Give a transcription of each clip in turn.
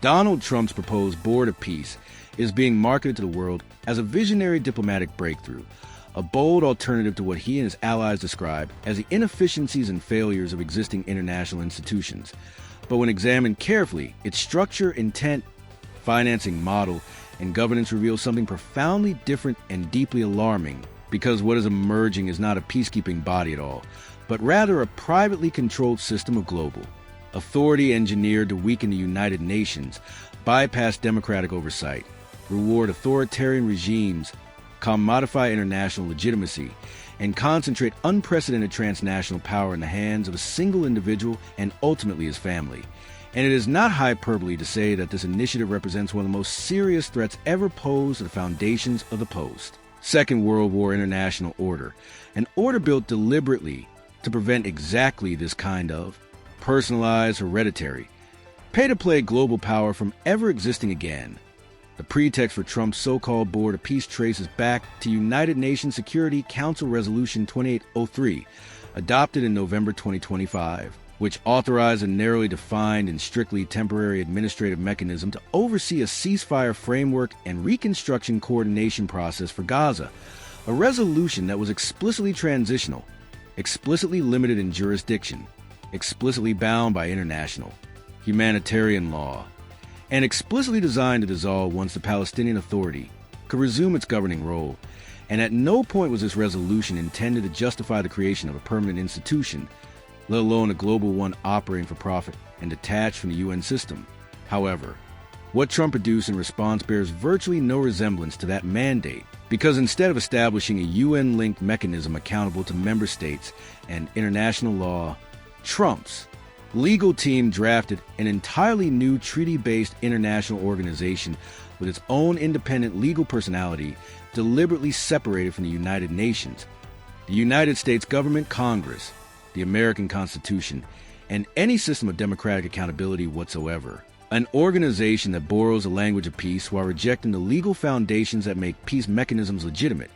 Donald Trump's proposed Board of Peace is being marketed to the world as a visionary diplomatic breakthrough, a bold alternative to what he and his allies describe as the inefficiencies and failures of existing international institutions. But when examined carefully, its structure, intent, financing model, and governance reveal something profoundly different and deeply alarming, because what is emerging is not a peacekeeping body at all, but rather a privately controlled system of global authority engineered to weaken the United Nations, bypass democratic oversight, reward authoritarian regimes, commodify international legitimacy, and concentrate unprecedented transnational power in the hands of a single individual and ultimately his family. And it is not hyperbole to say that this initiative represents one of the most serious threats ever posed to the foundations of the post-Second World War international order, an order built deliberately to prevent exactly this kind of personalized, hereditary, pay-to-play global power from ever existing again. The pretext for Trump's so-called Board of Peace traces back to United Nations Security Council Resolution 2803, adopted in November 2025, which authorized a narrowly defined and strictly temporary administrative mechanism to oversee a ceasefire framework and reconstruction coordination process for Gaza, a resolution that was explicitly transitional, explicitly limited in jurisdiction, explicitly bound by international, humanitarian law, and explicitly designed to dissolve once the Palestinian Authority could resume its governing role. And at no point was this resolution intended to justify the creation of a permanent institution, let alone a global one operating for profit and detached from the UN system. However, what Trump produced in response bears virtually no resemblance to that mandate, because instead of establishing a UN-linked mechanism accountable to member states and international law, Trump's legal team drafted an entirely new treaty-based international organization with its own independent legal personality, deliberately separated from the United Nations, the United States government, Congress, the American Constitution, and any system of democratic accountability whatsoever. An organization that borrows the language of peace while rejecting the legal foundations that make peace mechanisms legitimate,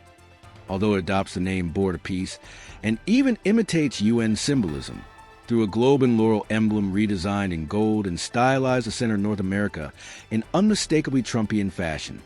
although it adopts the name Board of Peace, and even imitates UN symbolism through a globe and laurel emblem redesigned in gold and stylized to center North America in unmistakably Trumpian fashion.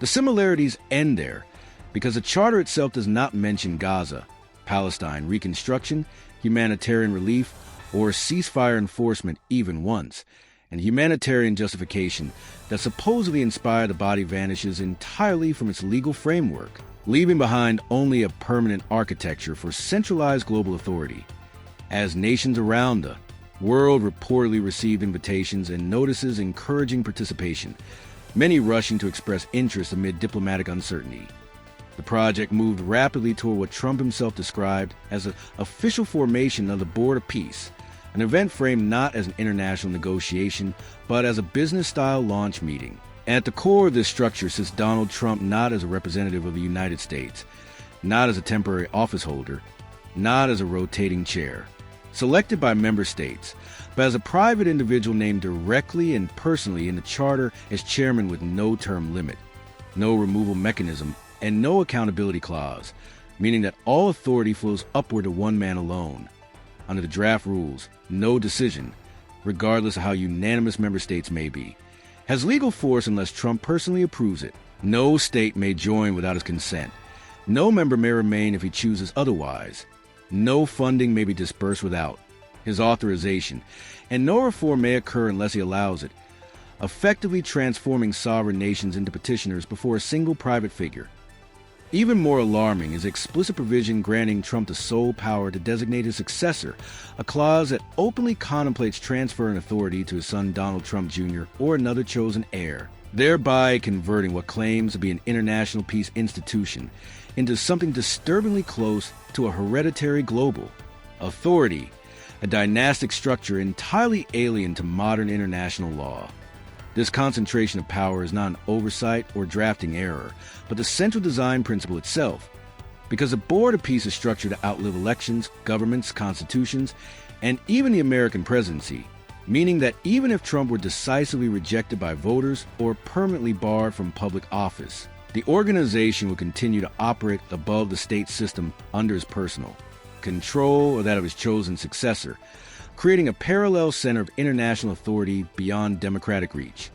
The similarities end there, because the charter itself does not mention Gaza, Palestine, reconstruction, humanitarian relief, or ceasefire enforcement even once, and humanitarian justification that supposedly inspired the body vanishes entirely from its legal framework, leaving behind only a permanent architecture for centralized global authority. As nations around the world reportedly received invitations and notices encouraging participation, many rushing to express interest amid diplomatic uncertainty. The project moved rapidly toward what Trump himself described as an official formation of the Board of Peace, an event framed not as an international negotiation, but as a business-style launch meeting. At the core of this structure sits Donald Trump not as a representative of the United States, not as a temporary office holder, not as a rotating chair, selected by member states, but as a private individual named directly and personally in the charter as chairman with no term limit, no removal mechanism, and no accountability clause, meaning that all authority flows upward to one man alone. Under the draft rules, no decision, regardless of how unanimous member states may be, has legal force unless Trump personally approves it. No state may join without his consent. No member may remain if he chooses otherwise. No funding may be dispersed without his authorization, and no reform may occur unless he allows it, effectively transforming sovereign nations into petitioners before a single private figure. Even more alarming is explicit provision granting Trump the sole power to designate his successor, a clause that openly contemplates transferring authority to his son Donald Trump Jr. or another chosen heir, thereby converting what claims to be an international peace institution into something disturbingly close to a hereditary global authority, a dynastic structure entirely alien to modern international law. This concentration of power is not an oversight or drafting error, but the central design principle itself, because the Board of Peace is structured to outlive elections, governments, constitutions, and even the American presidency, meaning that even if Trump were decisively rejected by voters or permanently barred from public office, the organization will continue to operate above the state system under his personal control or that of his chosen successor, creating a parallel center of international authority beyond democratic reach.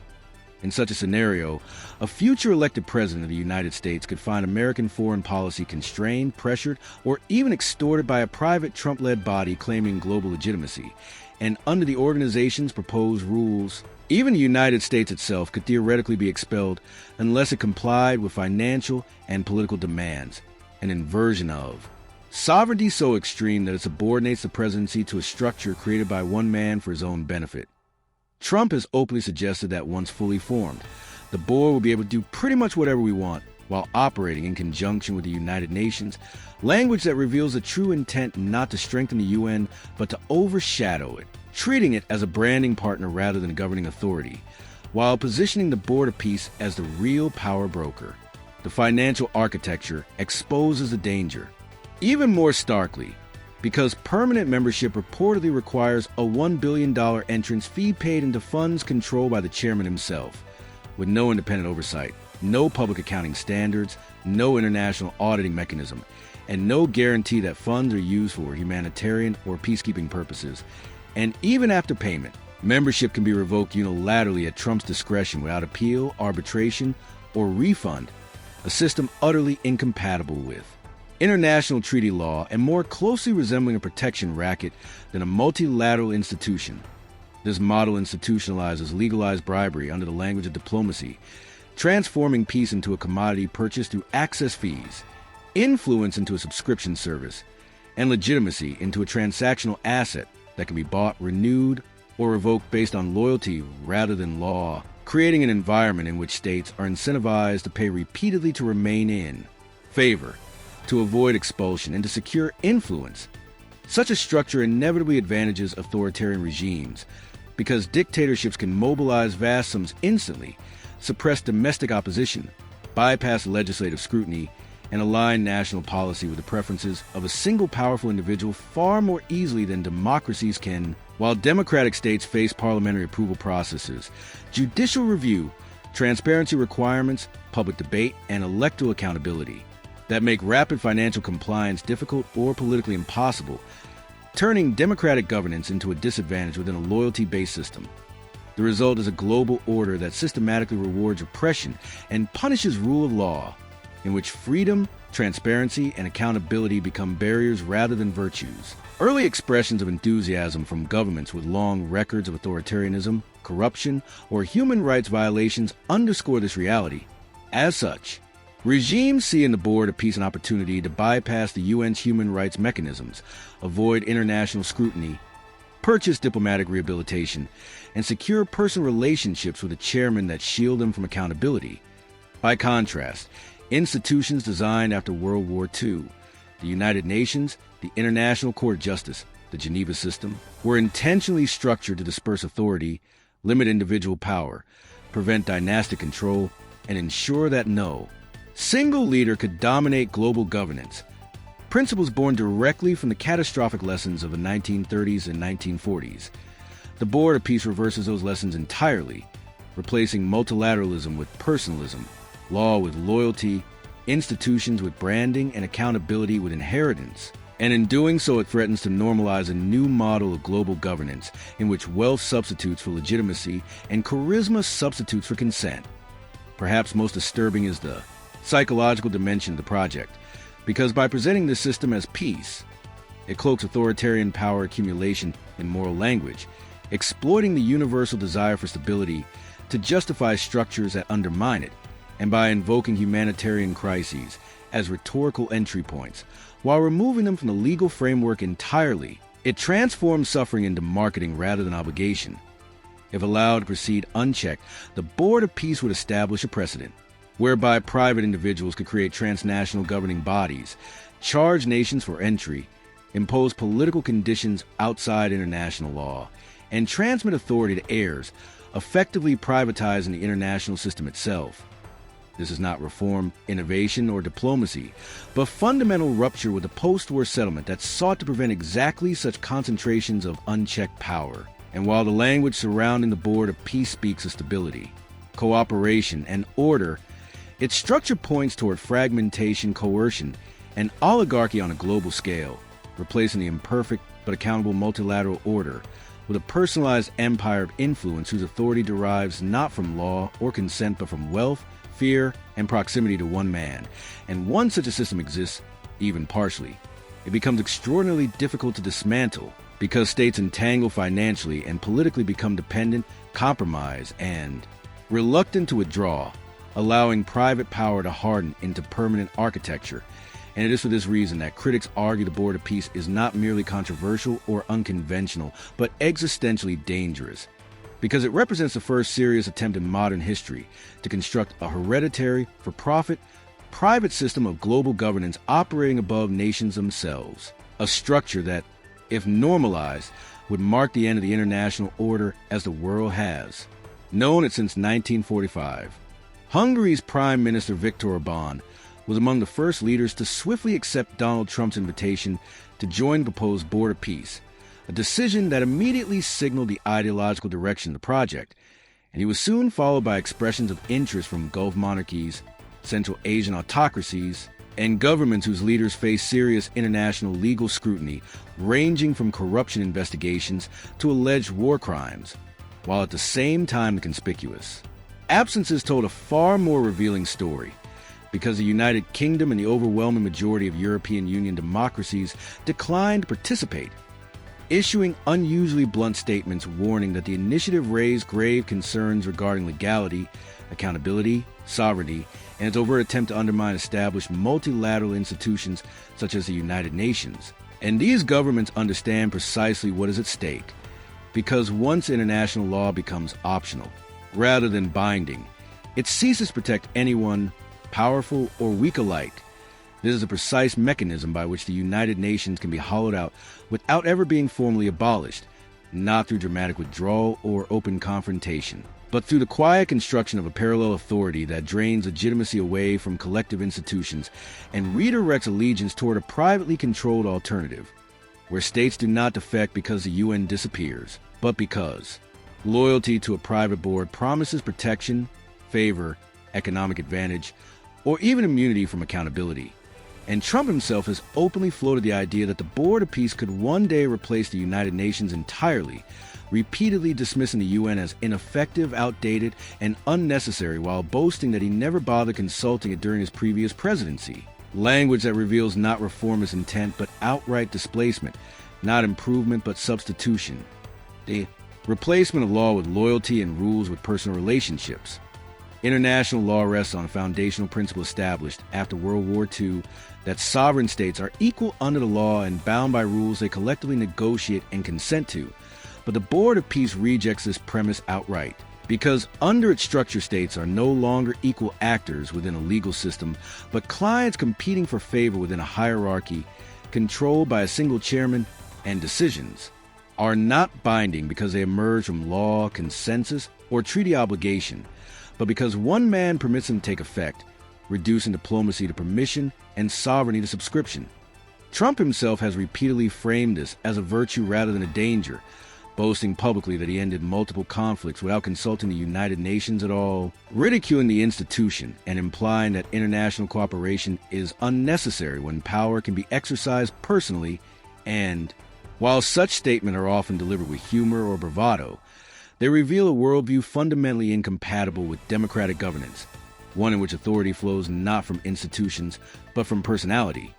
In such a scenario, a future elected president of the United States could find American foreign policy constrained, pressured, or even extorted by a private Trump-led body claiming global legitimacy. And under the organization's proposed rules, even the United States itself could theoretically be expelled unless it complied with financial and political demands, an inversion of sovereignty so extreme that it subordinates the presidency to a structure created by one man for his own benefit. Trump has openly suggested that once fully formed, the board will be able to do pretty much whatever we want while operating in conjunction with the United Nations, language that reveals the true intent not to strengthen the UN but to overshadow it, treating it as a branding partner rather than a governing authority, while positioning the Board of Peace as the real power broker. The financial architecture exposes the danger. Even more starkly, because permanent membership reportedly requires a $1 billion entrance fee paid into funds controlled by the chairman himself, with no independent oversight, no public accounting standards, no international auditing mechanism, and no guarantee that funds are used for humanitarian or peacekeeping purposes. And even after payment, membership can be revoked unilaterally at Trump's discretion without appeal, arbitration, or refund, a system utterly incompatible with international treaty law and more closely resembling a protection racket than a multilateral institution. This model institutionalizes legalized bribery under the language of diplomacy, transforming peace into a commodity purchased through access fees, influence into a subscription service, and legitimacy into a transactional asset that can be bought, renewed, or revoked based on loyalty rather than law, creating an environment in which states are incentivized to pay repeatedly to remain in favor, to avoid expulsion, and to secure influence. Such a structure inevitably advantages authoritarian regimes because dictatorships can mobilize vast sums instantly, suppress domestic opposition, bypass legislative scrutiny, and align national policy with the preferences of a single powerful individual far more easily than democracies can. While democratic states face parliamentary approval processes, judicial review, transparency requirements, public debate, and electoral accountability that make rapid financial compliance difficult or politically impossible, turning democratic governance into a disadvantage within a loyalty-based system. The result is a global order that systematically rewards oppression and punishes rule of law, in which freedom, transparency, and accountability become barriers rather than virtues. Early expressions of enthusiasm from governments with long records of authoritarianism, corruption, or human rights violations underscore this reality. As such, regimes see in the Board of Peace an opportunity to bypass the UN's human rights mechanisms, avoid international scrutiny, purchase diplomatic rehabilitation, and secure personal relationships with a chairman that shield them from accountability. By contrast, institutions designed after World War II, the United Nations, the International Court of Justice, the Geneva System, were intentionally structured to disperse authority, limit individual power, prevent dynastic control, and ensure that no single leader could dominate global governance, principles born directly from the catastrophic lessons of the 1930s and 1940s. The Board of Peace reverses those lessons entirely, replacing multilateralism with personalism, law with loyalty, institutions with branding, and accountability with inheritance. And in doing so, it threatens to normalize a new model of global governance in which wealth substitutes for legitimacy and charisma substitutes for consent. Perhaps most disturbing is the psychological dimension of the project, because by presenting this system as peace, it cloaks authoritarian power accumulation in moral language, exploiting the universal desire for stability to justify structures that undermine it, and by invoking humanitarian crises as rhetorical entry points, while removing them from the legal framework entirely, it transforms suffering into marketing rather than obligation. If allowed to proceed unchecked, the Board of Peace would establish a precedent whereby private individuals could create transnational governing bodies, charge nations for entry, impose political conditions outside international law, and transmit authority to heirs, effectively privatizing the international system itself. This is not reform, innovation, or diplomacy, but fundamental rupture with the post-war settlement that sought to prevent exactly such concentrations of unchecked power. And while the language surrounding the Board of Peace speaks of stability, cooperation, and order, its structure points toward fragmentation, coercion, and oligarchy on a global scale, replacing the imperfect, but accountable multilateral order, with a personalized empire of influence whose authority derives not from law or consent but from wealth, fear, and proximity to one man. And once such a system exists, even partially, it becomes extraordinarily difficult to dismantle because states entangle financially and politically become dependent, compromise, and reluctant to withdraw, allowing private power to harden into permanent architecture. And it is for this reason that critics argue the Board of Peace is not merely controversial or unconventional, but existentially dangerous, because it represents the first serious attempt in modern history to construct a hereditary, for-profit, private system of global governance operating above nations themselves, a structure that, if normalized, would mark the end of the international order as the world has known it since 1945. Hungary's Prime Minister Viktor Orbán was among the first leaders to swiftly accept Donald Trump's invitation to join the proposed Board of Peace, a decision that immediately signaled the ideological direction of the project, and he was soon followed by expressions of interest from Gulf monarchies, Central Asian autocracies, and governments whose leaders face serious international legal scrutiny, ranging from corruption investigations to alleged war crimes, while at the same time conspicuous. Absences told a far more revealing story, because the United Kingdom and the overwhelming majority of European Union democracies declined to participate, issuing unusually blunt statements warning that the initiative raised grave concerns regarding legality, accountability, sovereignty, and its overt attempt to undermine established multilateral institutions such as the United Nations. And these governments understand precisely what is at stake, because once international law becomes optional, rather than binding, it ceases to protect anyone, powerful or weak alike. This is a precise mechanism by which the United Nations can be hollowed out without ever being formally abolished, not through dramatic withdrawal or open confrontation, but through the quiet construction of a parallel authority that drains legitimacy away from collective institutions and redirects allegiance toward a privately controlled alternative, where states do not defect because the UN disappears, but because loyalty to a private board promises protection, favor, economic advantage, or even immunity from accountability. And Trump himself has openly floated the idea that the Board of Peace could one day replace the United Nations entirely, repeatedly dismissing the UN as ineffective, outdated, and unnecessary while boasting that he never bothered consulting it during his previous presidency. Language that reveals not reformist intent but outright displacement, not improvement but substitution. The replacement of law with loyalty and rules with personal relationships. International law rests on a foundational principle established after World War II that sovereign states are equal under the law and bound by rules they collectively negotiate and consent to. But the Board of Peace rejects this premise outright, because under its structure states are no longer equal actors within a legal system, but clients competing for favor within a hierarchy controlled by a single chairman, and decisions are not binding because they emerge from law, consensus, or treaty obligation, but because one man permits them to take effect, reducing diplomacy to permission and sovereignty to subscription. Trump himself has repeatedly framed this as a virtue rather than a danger, boasting publicly that he ended multiple conflicts without consulting the United Nations at all, ridiculing the institution and implying that international cooperation is unnecessary when power can be exercised personally. And while such statements are often delivered with humor or bravado, they reveal a worldview fundamentally incompatible with democratic governance, one in which authority flows not from institutions, but from personality.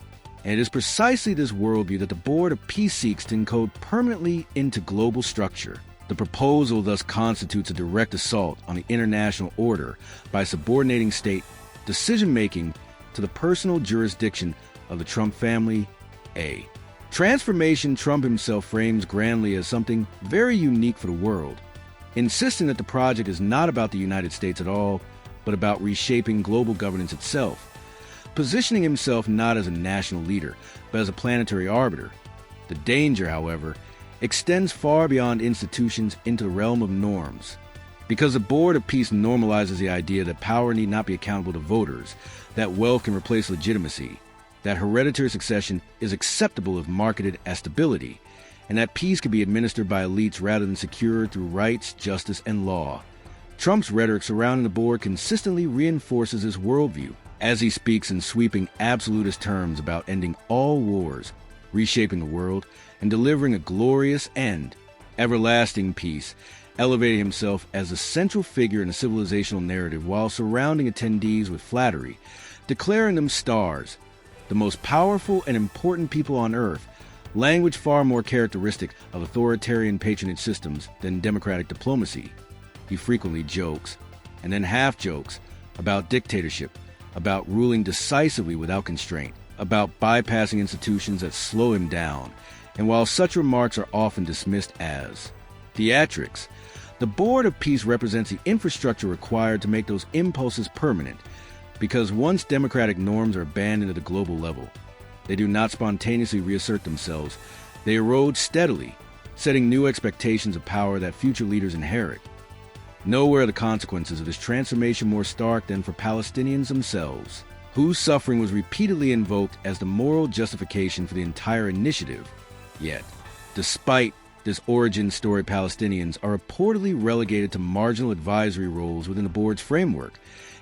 And it is precisely this worldview that the Board of Peace seeks to encode permanently into global structure. The proposal thus constitutes a direct assault on the international order by subordinating state decision-making to the personal jurisdiction of the Trump family, a transformation Trump himself frames grandly as something very unique for the world, insisting that the project is not about the United States at all, but about reshaping global governance itself, positioning himself not as a national leader, but as a planetary arbiter. The danger, however, extends far beyond institutions into the realm of norms, because the Board of Peace normalizes the idea that power need not be accountable to voters, that wealth can replace legitimacy, that hereditary succession is acceptable if marketed as stability, and that peace can be administered by elites rather than secured through rights, justice, and law. Trump's rhetoric surrounding the board consistently reinforces this worldview, as he speaks in sweeping absolutist terms about ending all wars, reshaping the world and delivering a glorious and everlasting peace, elevating himself as a central figure in a civilizational narrative while surrounding attendees with flattery, declaring them stars, the most powerful and important people on earth, language far more characteristic of authoritarian patronage systems than democratic diplomacy. He frequently jokes, and then half-jokes, about dictatorship, about ruling decisively without constraint, about bypassing institutions that slow him down, and while such remarks are often dismissed as theatrics, the Board of Peace represents the infrastructure required to make those impulses permanent, because once democratic norms are abandoned at a global level, they do not spontaneously reassert themselves. They erode steadily, setting new expectations of power that future leaders inherit. Nowhere are the consequences of this transformation more stark than for Palestinians themselves, whose suffering was repeatedly invoked as the moral justification for the entire initiative. Yet, despite this origin story, Palestinians are reportedly relegated to marginal advisory roles within the board's framework,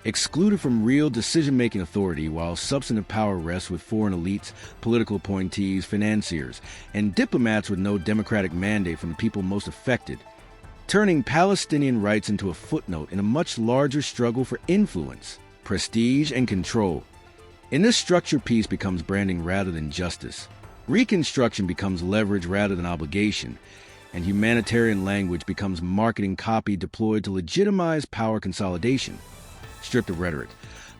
excluded from real decision-making authority while substantive power rests with foreign elites, political appointees, financiers, and diplomats with no democratic mandate from the people most affected, turning Palestinian rights into a footnote in a much larger struggle for influence, prestige, and control. In this structure, peace becomes branding rather than justice. Reconstruction becomes leverage rather than obligation, and humanitarian language becomes marketing copy deployed to legitimize power consolidation. Stripped of rhetoric,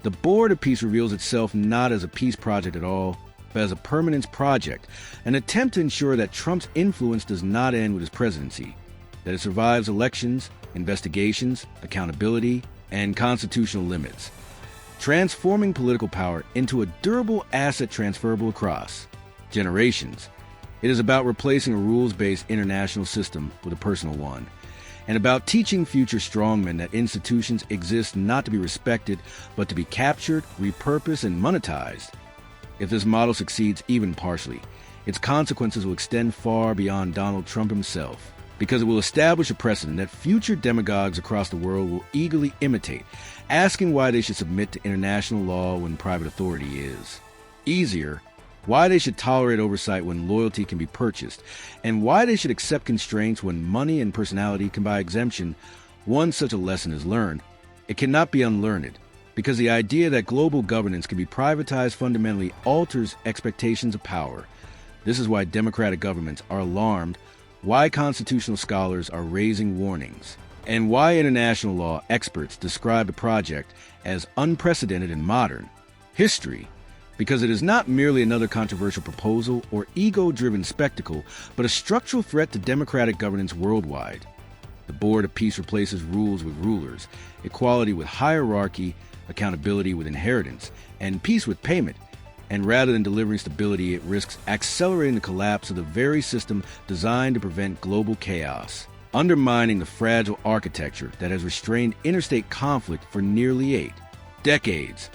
the Board of Peace reveals itself not as a peace project at all, but as a permanence project, an attempt to ensure that Trump's influence does not end with his presidency, that it survives elections, investigations, accountability, and constitutional limits, transforming political power into a durable asset transferable across generations. It is about replacing a rules-based international system with a personal one, and about teaching future strongmen that institutions exist not to be respected, but to be captured, repurposed, and monetized. If this model succeeds even partially, its consequences will extend far beyond Donald Trump himself, because it will establish a precedent that future demagogues across the world will eagerly imitate, asking why they should submit to international law when private authority is easier, why they should tolerate oversight when loyalty can be purchased, and why they should accept constraints when money and personality can buy exemption. Once such a lesson is learned, it cannot be unlearned, because the idea that global governance can be privatized fundamentally alters expectations of power. This is why democratic governments are alarmed, why constitutional scholars are raising warnings, and why international law experts describe the project as unprecedented in modern history. Because it is not merely another controversial proposal or ego-driven spectacle, but a structural threat to democratic governance worldwide. The Board of Peace replaces rules with rulers, equality with hierarchy, accountability with inheritance, and peace with payment. And rather than delivering stability, it risks accelerating the collapse of the very system designed to prevent global chaos, undermining the fragile architecture that has restrained interstate conflict for nearly 8 decades.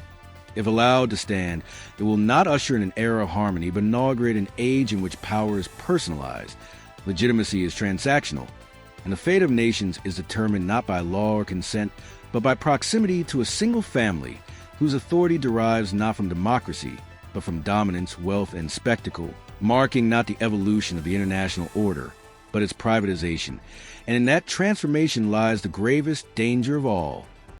If allowed to stand, it will not usher in an era of harmony, but inaugurate an age in which power is personalized, legitimacy is transactional, and the fate of nations is determined not by law or consent, but by proximity to a single family whose authority derives not from democracy, but from dominance, wealth, and spectacle, marking not the evolution of the international order, but its privatization. And in that transformation lies the gravest danger of all.